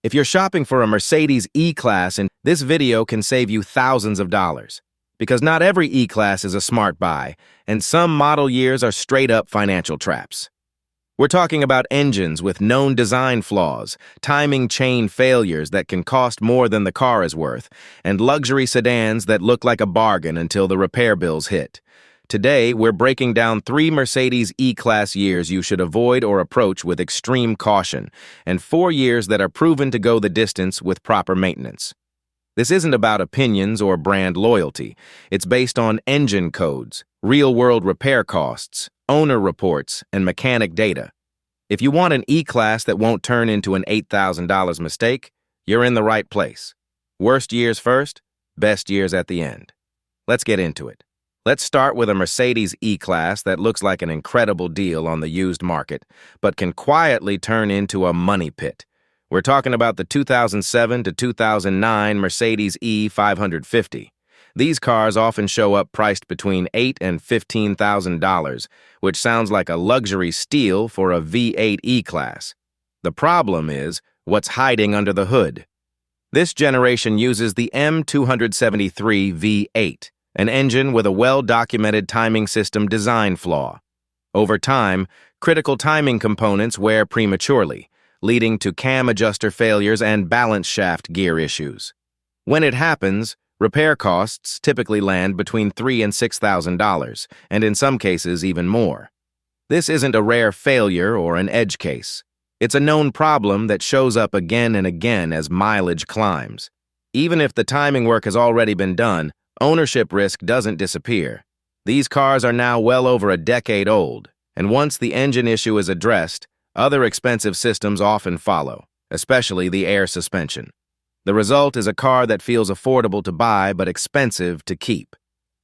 If you're shopping for a Mercedes E-Class, this video can save you thousands of dollars. Because not every E-Class is a smart buy, and some model years are straight-up financial traps. We're talking about engines with known design flaws, timing chain failures that can cost more than the car is worth, and luxury sedans that look like a bargain until the repair bills hit. Today, we're breaking down 3 Mercedes E-Class years you should avoid or approach with extreme caution, and 4 years that are proven to go the distance with proper maintenance. This isn't about opinions or brand loyalty. It's based on engine codes, real-world repair costs, owner reports, and mechanic data. If you want an E-Class that won't turn into an $8,000 mistake, you're in the right place. Worst years first, best years at the end. Let's get into it. Let's start with a Mercedes E-Class that looks like an incredible deal on the used market, but can quietly turn into a money pit. We're talking about the 2007 to 2009 Mercedes E550. These cars often show up priced between $8,000 and $15,000, which sounds like a luxury steal for a V8 E-Class. The problem is what's hiding under the hood. This generation uses the M273 V8, an engine with a well-documented timing system design flaw. Over time, critical timing components wear prematurely, leading to cam adjuster failures and balance shaft gear issues. When it happens, repair costs typically land between $3,000 and $6,000, and in some cases even more. This isn't a rare failure or an edge case. It's a known problem that shows up again and again as mileage climbs. Even if the timing work has already been done, ownership risk doesn't disappear. These cars are now well over a decade old, and once the engine issue is addressed, other expensive systems often follow, especially the air suspension. The result is a car that feels affordable to buy but expensive to keep.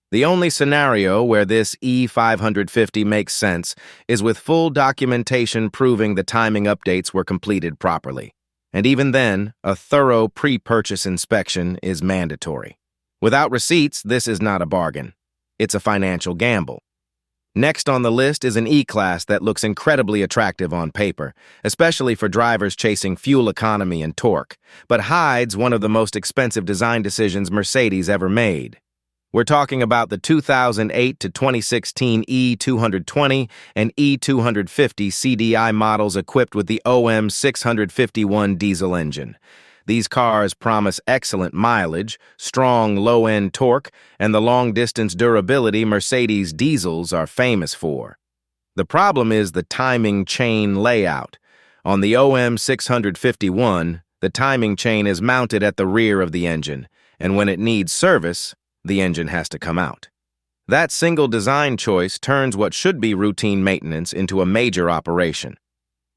The only scenario where this E550 makes sense is with full documentation proving the timing updates were completed properly. And even then, a thorough pre-purchase inspection is mandatory. Without receipts, this is not a bargain. It's a financial gamble. Next on the list is an E-Class that looks incredibly attractive on paper, especially for drivers chasing fuel economy and torque, but hides one of the most expensive design decisions Mercedes ever made. We're talking about the 2008 to 2016 E220 and E250 CDI models equipped with the OM651 diesel engine. These cars promise excellent mileage, strong low-end torque, and the long-distance durability Mercedes diesels are famous for. The problem is the timing chain layout. On the OM651, the timing chain is mounted at the rear of the engine, and when it needs service, the engine has to come out. That single design choice turns what should be routine maintenance into a major operation.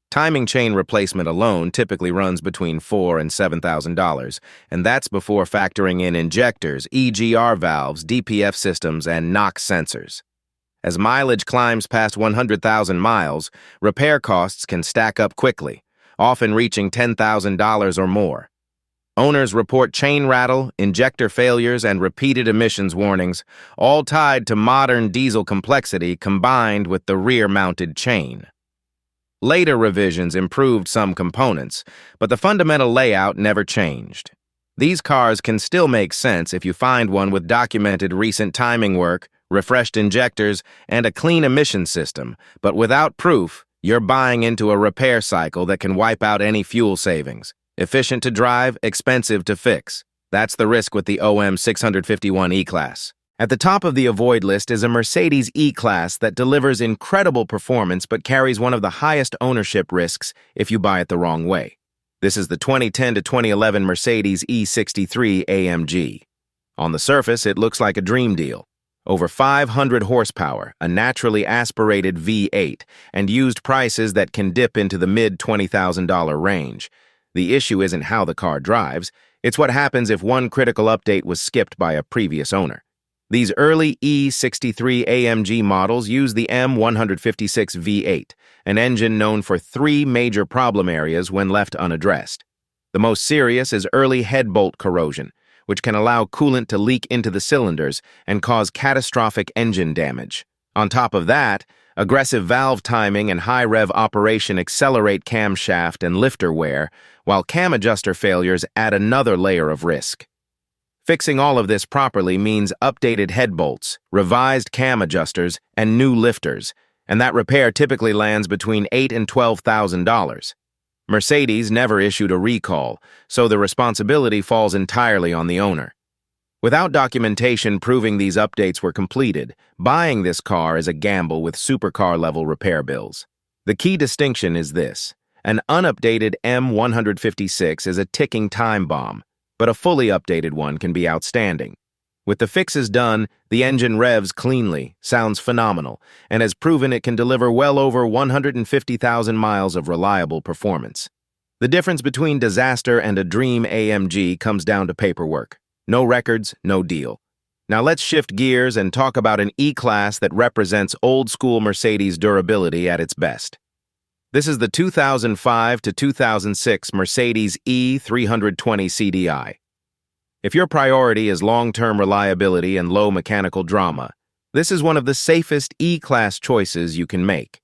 Timing chain replacement alone typically runs between $4,000 and $7,000, and that's before factoring in injectors, EGR valves, DPF systems, and NOx sensors. As mileage climbs past 100,000 miles, repair costs can stack up quickly, often reaching $10,000 or more. Owners report chain rattle, injector failures, and repeated emissions warnings, all tied to modern diesel complexity combined with the rear-mounted chain. Later revisions improved some components, but the fundamental layout never changed. These cars can still make sense if you find one with documented recent timing work, refreshed injectors, and a clean emission system, but without proof, you're buying into a repair cycle that can wipe out any fuel savings. Efficient to drive, expensive to fix. That's the risk with the OM651 E-Class. At the top of the avoid list is a Mercedes E-Class that delivers incredible performance but carries one of the highest ownership risks if you buy it the wrong way. This is the 2010 to 2011 Mercedes E63 AMG. On the surface, it looks like a dream deal. Over 500 horsepower, a naturally aspirated V8, and used prices that can dip into the mid-$20,000 range. The issue isn't how the car drives, it's what happens if one critical update was skipped by a previous owner. These early E63 AMG models use the M156 V8, an engine known for 3 major problem areas when left unaddressed. The most serious is early head bolt corrosion, which can allow coolant to leak into the cylinders and cause catastrophic engine damage. On top of that, Aggressive valve timing and high rev operation accelerate camshaft and lifter wear, while cam adjuster failures add another layer of risk. Fixing all of this properly means updated head bolts, revised cam adjusters, and new lifters, and that repair typically lands between $8,000 and $12,000. Mercedes never issued a recall, so the responsibility falls entirely on the owner. Without documentation proving these updates were completed, buying this car is a gamble with supercar-level repair bills. The key distinction is this: an unupdated M156 is a ticking time bomb, but a fully updated one can be outstanding. With the fixes done, the engine revs cleanly, sounds phenomenal, and has proven it can deliver well over 150,000 miles of reliable performance. The difference between disaster and a dream AMG comes down to paperwork. No records, no deal. Now let's shift gears and talk about an E-Class that represents old-school Mercedes durability at its best. This is the 2005 to 2006 Mercedes E320 CDI. If your priority is long-term reliability and low mechanical drama, this is one of the safest E-Class choices you can make.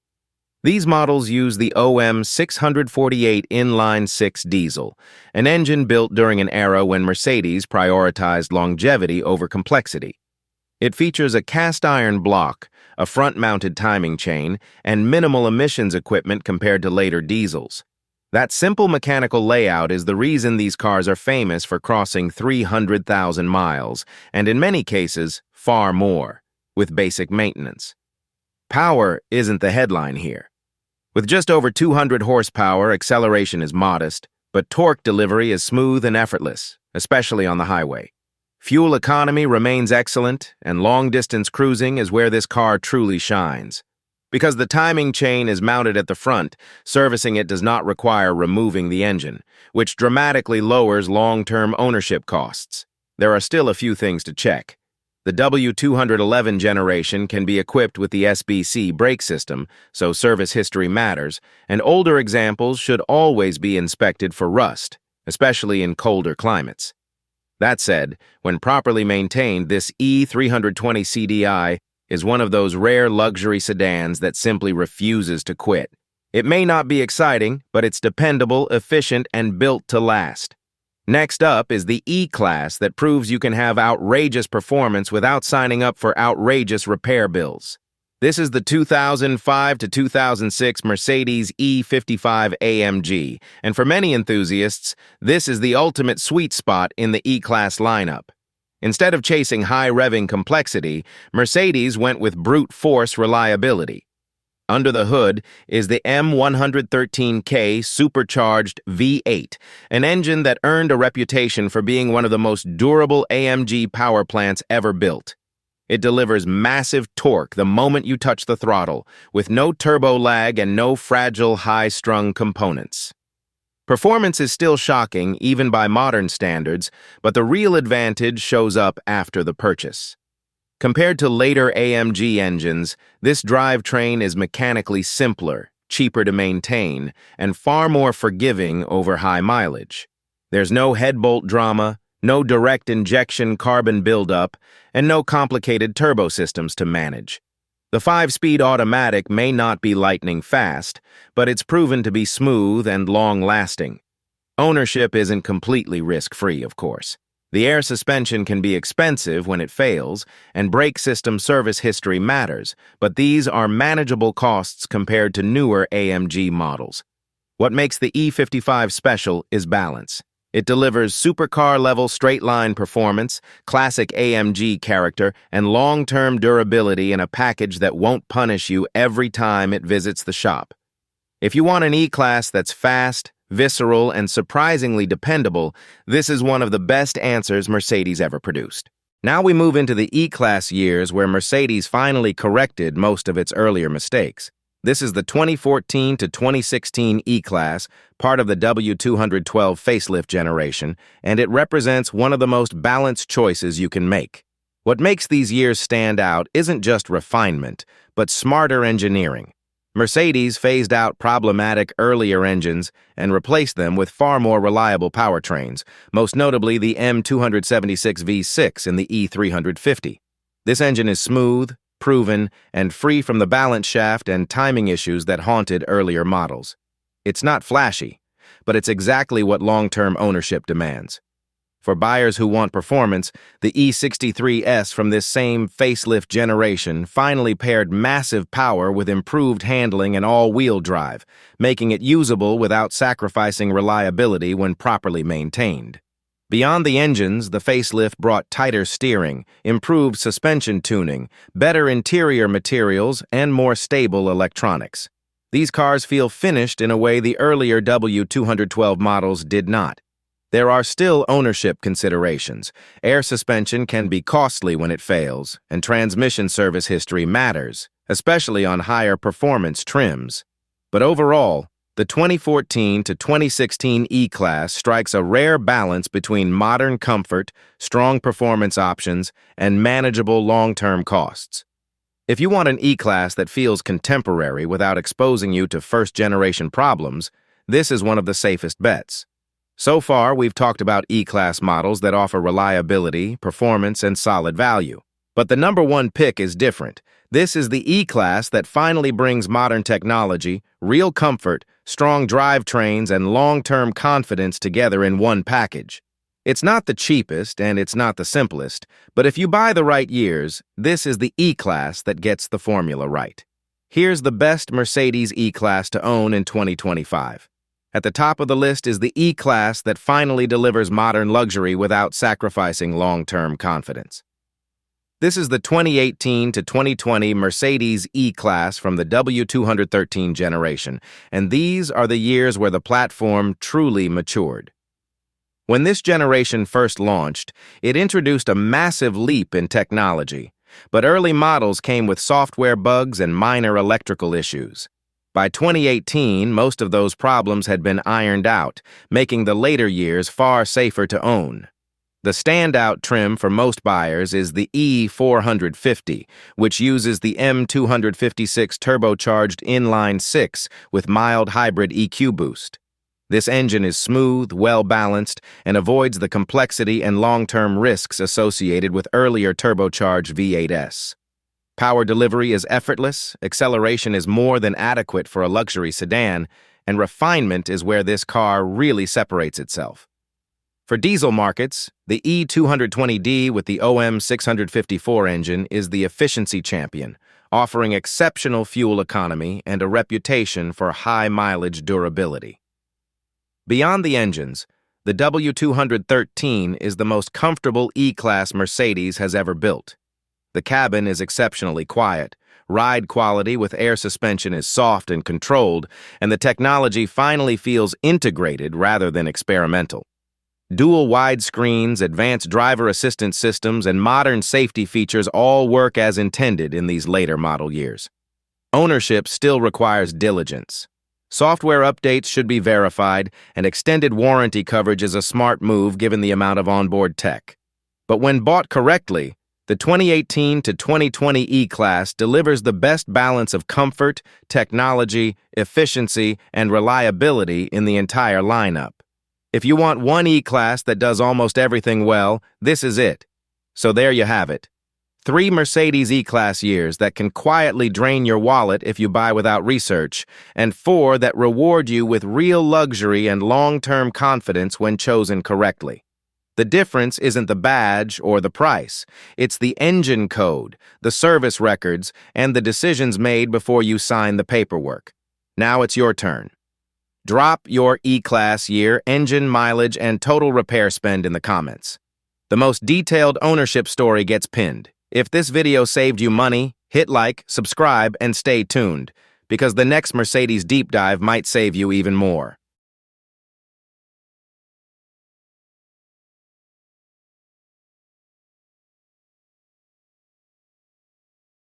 These models use the OM 648 inline-six diesel, an engine built during an era when Mercedes prioritized longevity over complexity. It features a cast-iron block, a front-mounted timing chain, and minimal emissions equipment compared to later diesels. That simple mechanical layout is the reason these cars are famous for crossing 300,000 miles, and in many cases, far more, with basic maintenance. Power isn't the headline here. With just over 200 horsepower, acceleration is modest, but torque delivery is smooth and effortless, especially on the highway. Fuel economy remains excellent, and long-distance cruising is where this car truly shines. Because the timing chain is mounted at the front, servicing it does not require removing the engine, which dramatically lowers long-term ownership costs. There are still a few things to check. The W211 generation can be equipped with the SBC brake system, so service history matters, and older examples should always be inspected for rust, especially in colder climates. That said, when properly maintained, this E320 CDI is one of those rare luxury sedans that simply refuses to quit. It may not be exciting, but it's dependable, efficient, and built to last. Next up is the E-Class that proves you can have outrageous performance without signing up for outrageous repair bills. This is the 2005 to 2006 Mercedes E55 AMG, and for many enthusiasts, this is the ultimate sweet spot in the E-Class lineup. Instead of chasing high-revving complexity, Mercedes went with brute force reliability. Under the hood is the M113K supercharged V8, an engine that earned a reputation for being one of the most durable AMG power plants ever built. It delivers massive torque the moment you touch the throttle, with no turbo lag and no fragile high-strung components. Performance is still shocking, even by modern standards, but the real advantage shows up after the purchase. Compared to later AMG engines, this drivetrain is mechanically simpler, cheaper to maintain, and far more forgiving over high mileage. There's no head bolt drama, no direct injection carbon buildup, and no complicated turbo systems to manage. The 5-speed automatic may not be lightning fast, but it's proven to be smooth and long-lasting. Ownership isn't completely risk-free, of course. The air suspension can be expensive when it fails, and brake system service history matters, but these are manageable costs compared to newer AMG models. What makes the E55 special is balance. It delivers supercar-level straight-line performance, classic AMG character, and long-term durability in a package that won't punish you every time it visits the shop. If you want an E-Class that's fast, visceral, and surprisingly dependable, this is one of the best answers Mercedes ever produced. Now we move into the E-Class years where Mercedes finally corrected most of its earlier mistakes. This is the 2014 to 2016 E-Class, part of the W212 Facelift generation, and it represents one of the most balanced choices you can make. What makes these years stand out isn't just refinement, but smarter engineering. Mercedes phased out problematic earlier engines and replaced them with far more reliable powertrains, most notably the M276 V6 in the E350. This engine is smooth, proven, and free from the balance shaft and timing issues that haunted earlier models. It's not flashy, but it's exactly what long-term ownership demands. For buyers who want performance, the E63S from this same facelift generation finally paired massive power with improved handling and all-wheel drive, making it usable without sacrificing reliability when properly maintained. Beyond the engines, the facelift brought tighter steering, improved suspension tuning, better interior materials, and more stable electronics. These cars feel finished in a way the earlier W212 models did not. There are still ownership considerations. Air suspension can be costly when it fails, and transmission service history matters, especially on higher performance trims. But overall, the 2014 to 2016 E-Class strikes a rare balance between modern comfort, strong performance options, and manageable long-term costs. If you want an E-Class that feels contemporary without exposing you to first-generation problems, this is one of the safest bets. So far, we've talked about E-Class models that offer reliability, performance, and solid value. But the number one pick is different. This is the E-Class that finally brings modern technology, real comfort, strong drivetrains, and long-term confidence together in one package. It's not the cheapest and it's not the simplest, but if you buy the right years, this is the E-Class that gets the formula right. Here's the best Mercedes E-Class to own in 2025. At the top of the list is the E-Class that finally delivers modern luxury without sacrificing long-term confidence. This is the 2018 to 2020 Mercedes E-Class from the W213 generation, and these are the years where the platform truly matured. When this generation first launched, it introduced a massive leap in technology, but early models came with software bugs and minor electrical issues. By 2018, most of those problems had been ironed out, making the later years far safer to own. The standout trim for most buyers is the E450, which uses the M256 turbocharged inline-six with mild hybrid EQ boost. This engine is smooth, well-balanced, and avoids the complexity and long-term risks associated with earlier turbocharged V8s. Power delivery is effortless, acceleration is more than adequate for a luxury sedan, and refinement is where this car really separates itself. For diesel markets, the E220D with the OM654 engine is the efficiency champion, offering exceptional fuel economy and a reputation for high-mileage durability. Beyond the engines, the W213 is the most comfortable E-Class Mercedes has ever built. The cabin is exceptionally quiet, ride quality with air suspension is soft and controlled, and the technology finally feels integrated rather than experimental. Dual widescreens, advanced driver assistance systems, and modern safety features all work as intended in these later model years. Ownership still requires diligence. Software updates should be verified, and extended warranty coverage is a smart move given the amount of onboard tech. But when bought correctly, the 2018 to 2020 E-Class delivers the best balance of comfort, technology, efficiency, and reliability in the entire lineup. If you want one E-Class that does almost everything well, this is it. So there you have it. 3 Mercedes E-Class years that can quietly drain your wallet if you buy without research, and 4 that reward you with real luxury and long-term confidence when chosen correctly. The difference isn't the badge or the price. It's the engine code, the service records, and the decisions made before you sign the paperwork. Now it's your turn. Drop your E-Class year, engine mileage, and total repair spend in the comments. The most detailed ownership story gets pinned. If this video saved you money, hit like, subscribe, and stay tuned, because the next Mercedes deep dive might save you even more.